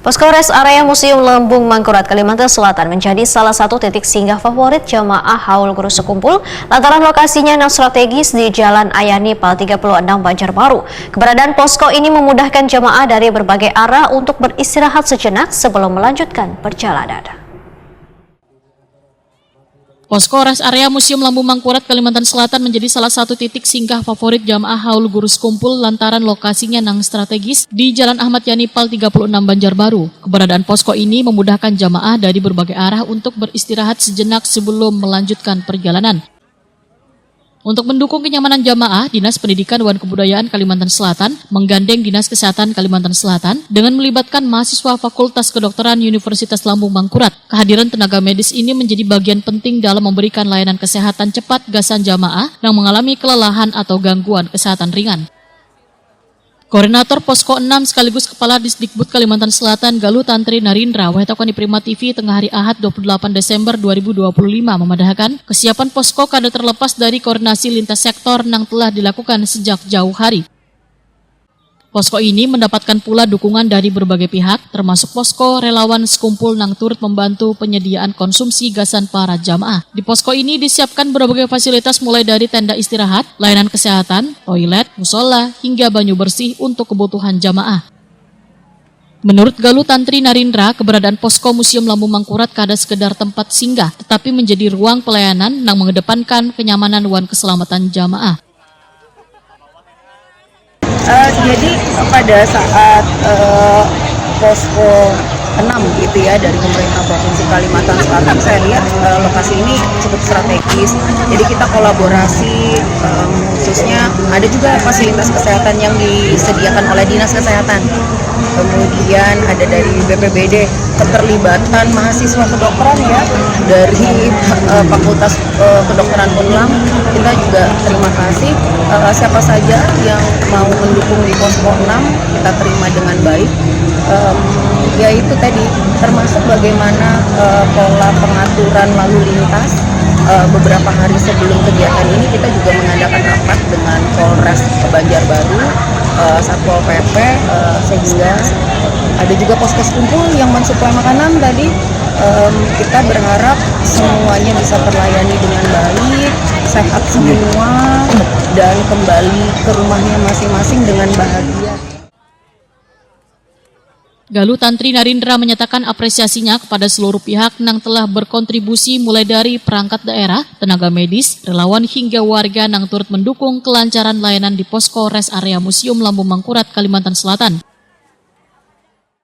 Posko Rest Area Museum Lembung Mangkurat, Kalimantan Selatan menjadi salah satu titik singgah favorit jamaah haul guru sekumpul lantaran lokasinya yang strategis di Jalan Ayani Pal 36 Banjarbaru. Keberadaan posko ini memudahkan jamaah dari berbagai arah untuk beristirahat sejenak sebelum melanjutkan perjalanan. Posko Rest Area Museum Lembung Mangkurat, Kalimantan Selatan menjadi salah satu titik singgah favorit jamaah haul guru sekumpul lantaran lokasinya yang strategis di Jalan Ahmad Yani Pal 36 Banjarbaru. Keberadaan posko ini memudahkan jamaah dari berbagai arah untuk beristirahat sejenak sebelum melanjutkan perjalanan. Untuk mendukung kenyamanan jamaah, Dinas Pendidikan dan Kebudayaan Kalimantan Selatan menggandeng Dinas Kesehatan Kalimantan Selatan dengan melibatkan mahasiswa Fakultas Kedokteran Universitas Lembung Mangkurat. Kehadiran tenaga medis ini menjadi bagian penting dalam memberikan layanan kesehatan cepat gasan jamaah yang mengalami kelelahan atau gangguan kesehatan ringan. Koordinator Posko 6 sekaligus Kepala Disdikbud Kalimantan Selatan Galuh Tantri Narindra wahetakan di Prima TV tengah hari Ahad 28 Desember 2025 memadahkan kesiapan posko kada terlepas dari koordinasi lintas sektor yang telah dilakukan sejak jauh hari. Posko ini mendapatkan pula dukungan dari berbagai pihak, termasuk posko relawan sekumpul yang turut membantu penyediaan konsumsi gasan para jamaah. Di posko ini disiapkan berbagai fasilitas mulai dari tenda istirahat, layanan kesehatan, toilet, musola, hingga banyu bersih untuk kebutuhan jamaah. Menurut Galuh Tantri Narindra, keberadaan posko Museum Lembung Mangkurat kada sekedar tempat singgah, tetapi menjadi ruang pelayanan yang mengedepankan kenyamanan dan keselamatan jamaah. Jadi pada saat posko 6 gitu ya dari pemerintah Provinsi Kalimantan Selatan, saya lihat lokasi ini cukup strategis. Jadi kita kolaborasi, khususnya ada juga fasilitas kesehatan yang disediakan oleh Dinas Kesehatan. Kemudian ada dari BPBD, keterlibatan mahasiswa kedokteran ya dari Fakultas Kedokteran Unlam. Kita juga terima kasih siapa saja yang mau mendukung di posko 6, kita terima dengan baik. Yaitu tadi termasuk bagaimana pola pengaturan lalu lintas. Beberapa hari sebelum kegiatan ini kita juga mengadakan rapat dengan Polres Banjarbaru, Satpol PP, sehingga ada juga posko sekumpul yang mensuplai makanan tadi. Kita berharap semuanya bisa terlayani dengan baik, sehat semua, dan kembali ke rumahnya masing-masing dengan bahagia. Galuh Tantri Narindra menyatakan apresiasinya kepada seluruh pihak yang telah berkontribusi mulai dari perangkat daerah, tenaga medis, relawan hingga warga yang turut mendukung kelancaran layanan di Posko Rest Area Museum Lembung Mangkurat, Kalimantan Selatan.